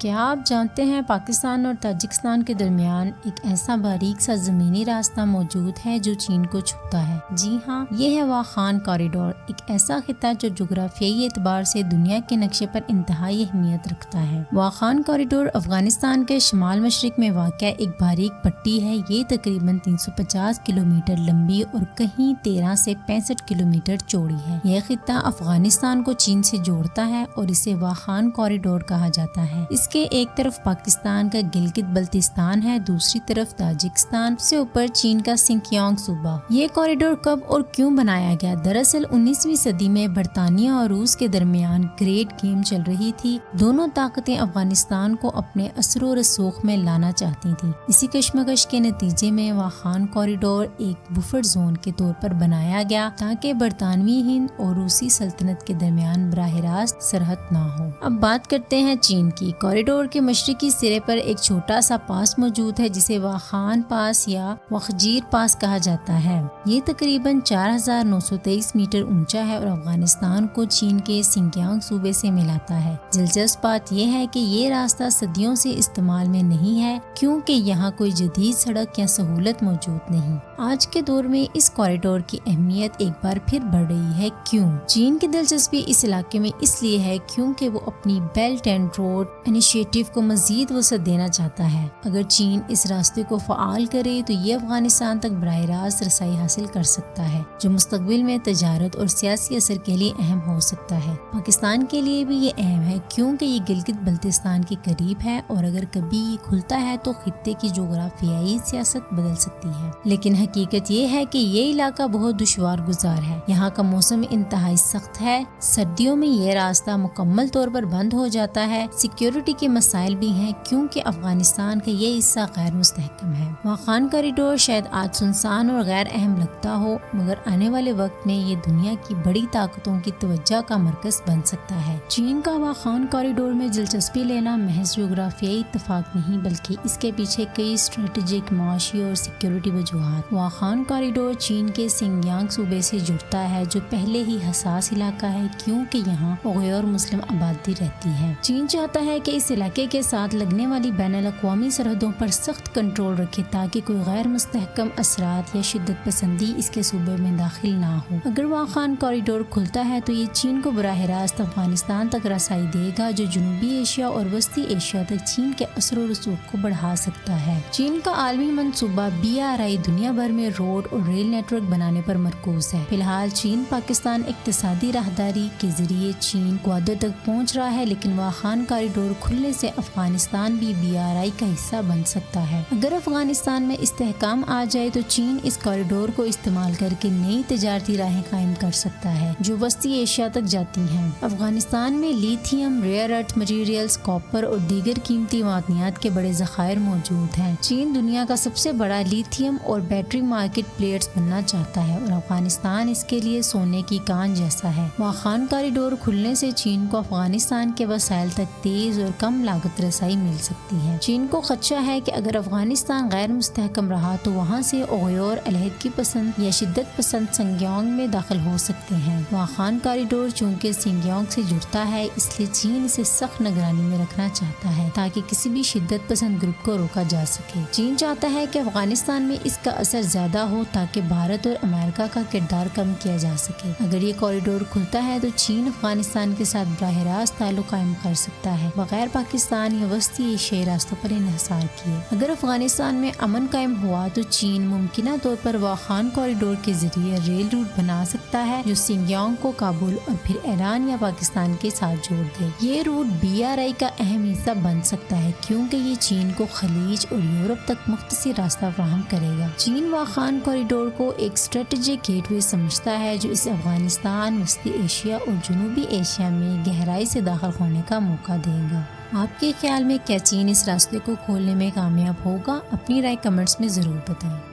کیا آپ جانتے ہیں پاکستان اور تاجکستان کے درمیان ایک ایسا باریک سا زمینی راستہ موجود ہے جو چین کو چھوتا ہے؟ جی ہاں، یہ ہے واخان کوریڈور، ایک ایسا خطہ جو جغرافیائی اعتبار سے دنیا کے نقشے پر انتہائی اہمیت رکھتا ہے۔ واخان کوریڈور افغانستان کے شمال مشرق میں واقع ایک باریک پٹی ہے۔ یہ تقریباً 350 کلومیٹر لمبی اور کہیں 13 سے 65 کلومیٹر چوڑی ہے۔ یہ خطہ افغانستان کو چین سے جوڑتا ہے اور اسے واخان کوریڈور کہا جاتا ہے۔ اس کے ایک طرف پاکستان کا گلگت بلتستان ہے، دوسری طرف تاجکستان، سے اوپر چین کا سنکیانگ صوبہ۔ یہ کوریڈور کب اور کیوں بنایا گیا؟ دراصل 19ویں صدی میں برطانیہ اور روس کے درمیان گریٹ گیم چل رہی تھی۔ دونوں طاقتیں افغانستان کو اپنے اثر و رسوخ میں لانا چاہتی تھیں۔ اسی کشمکش کے نتیجے میں واخان کوریڈور ایک بفر زون کے طور پر بنایا گیا تاکہ برطانوی ہند اور روسی سلطنت کے درمیان براہ راست سرحد نہ ہو۔ اب بات کرتے ہیں چین کی۔ کوریڈور کے مشرقی سرے پر ایک چھوٹا سا پاس موجود ہے جسے واخان پاس یا وخجیر پاس کہا جاتا ہے۔ یہ تقریباً 4923 میٹر اونچا ہے اور افغانستان کو چین کے سنکیانگ صوبے سے ملاتا ہے۔ دلچسپ بات یہ ہے کہ یہ راستہ صدیوں سے استعمال میں نہیں ہے کیونکہ یہاں کوئی جدید سڑک یا سہولت موجود نہیں۔ آج کے دور میں اس کوریڈور کی اہمیت ایک بار پھر بڑھ رہی ہے۔ کیوں؟ چین کی دلچسپی اس علاقے میں اس لیے ہے کیونکہ وہ اپنی بیلٹ اینڈ روڈ انیشیٹو کو مزید وسعت دینا چاہتا ہے۔ اگر چین اس راستے کو فعال کرے تو یہ افغانستان تک براہ راست رسائی حاصل کر سکتا ہے، جو مستقبل میں تجارت اور سیاسی اثر کے لیے اہم ہو سکتا ہے۔ پاکستان کے لیے بھی یہ اہم ہے کیونکہ یہ گلگت بلتستان کے قریب ہے اور اگر کبھی یہ کھلتا ہے تو خطے کی جغرافیائی سیاست بدل سکتی ہے۔ لیکن حقیقت یہ ہے کہ یہ علاقہ بہت دشوار گزار ہے۔ یہاں کا موسم انتہائی سخت ہے۔ سردیوں میں یہ راستہ مکمل طور پر بند ہو جاتا ہے۔ سیکیورٹی کے مسائل بھی ہیں کیونکہ افغانستان کا یہ حصہ غیر مستحکم ہے۔ واخان کوریڈور شاید آج سنسان اور غیر اہم لگتا ہو، مگر آنے والے وقت میں یہ دنیا کی بڑی طاقتوں کی توجہ کا مرکز بن سکتا ہے۔ چین کا واخان کوریڈور میں دلچسپی لینا محض جغرافیائی اتفاق نہیں بلکہ اس کے پیچھے کئی اسٹریٹجک، معاشی اور سیکیورٹی وجوہات۔ واخان کوریڈور چین کے سنکیانگ صوبے سے جڑتا ہے جو پہلے ہی حساس علاقہ ہے کیونکہ یہاں غیر مسلم آبادی رہتی ہے۔ چین چاہتا ہے کہ اس علاقے کے ساتھ لگنے والی بین الاقوامی سرحدوں پر سخت کنٹرول رکھے تاکہ کوئی غیر مستحکم اثرات یا شدت پسندی اس کے صوبے میں داخل نہ ہو۔ اگر واخان کوریڈور کھلتا ہے تو یہ چین کو براہ راست افغانستان تک رسائی دے گا جو جنوبی ایشیا اور وسطی ایشیا تک چین کے اثر و رسوخ کو بڑھا سکتا ہے۔ چین کا عالمی منصوبہ BRI دنیا بھر میں روڈ اور ریل نیٹ ورک بنانے پر مرکوز ہے۔ فی الحال چین پاکستان اقتصادی راہداری کے ذریعے چین گوادر تک پہنچ رہا ہے، لیکن واخان کوریڈور کھلنے سے افغانستان بھی BRI کا حصہ بن سکتا ہے۔ اگر افغانستان میں استحکام آ جائے تو چین اس کوریڈور کو استعمال کر کے نئی تجارتی راہیں قائم کر سکتا ہے جو وسطی ایشیا تک جاتی ہیں۔ افغانستان میں لیتھیم، ریئر ارتھ مٹیریلز، کاپر اور دیگر قیمتی معدنیات کے بڑے ذخائر موجود ہیں۔ چین دنیا کا سب سے بڑا لیتھیم اور بیٹری مارکیٹ پلیئرز بننا چاہتا ہے اور افغانستان اس کے لیے سونے کی کان جیسا ہے۔ واخان کوریڈور کھلنے سے چین کو افغانستان کے وسائل تک تیز اور کم لاگت رسائی مل سکتی ہے۔ چین کو خدشہ ہے کہ اگر افغانستان غیر مستحکم رہا تو وہاں سے غیور علیحدگی پسند یا شدت پسند سنکیانگ میں داخل ہو سکتے ہیں۔ واخان کوریڈور چونکہ سنکیانگ سے جڑتا ہے اس لیے چین اسے سخت نگرانی میں رکھنا چاہتا ہے تاکہ کسی بھی شدت پسند گروپ کو روکا جا سکے۔ چین چاہتا ہے کہ افغانستان میں اس کا اثر زیادہ ہو تاکہ بھارت اور امریکہ کا کردار کم کیا جا سکے۔ اگر یہ کوریڈور کھلتا ہے تو چین افغانستان کے ساتھ براہ راست تعلق قائم کر سکتا ہے بغیر پاکستان یا وسطی ایشیائی راستوں پر انحصار کیے۔ اگر افغانستان میں امن قائم ہوا تو چین ممکنہ طور پر واخان کوریڈور کے ذریعے ریل روٹ بنا سکتا ہے جو سنکیانگ کو کابل اور پھر ایران یا پاکستان کے ساتھ جوڑ دے۔ یہ روٹ BRI کا اہم حصہ بن سکتا ہے کیونکہ یہ چین کو خلیج اور یورپ تک مختصر راستہ فراہم کرے گا۔ چین واخان کوریڈور کو ایک اسٹریٹجک گیٹ وے سمجھتا ہے جو اسے افغانستان، وسطی ایشیا اور جنوبی ایشیا میں گہرائی سے داخل ہونے کا موقع دے گا۔ آپ کے خیال میں کیا چین اس راستے کو کھولنے میں کامیاب ہوگا؟ اپنی رائے کمنٹس میں ضرور بتائیں۔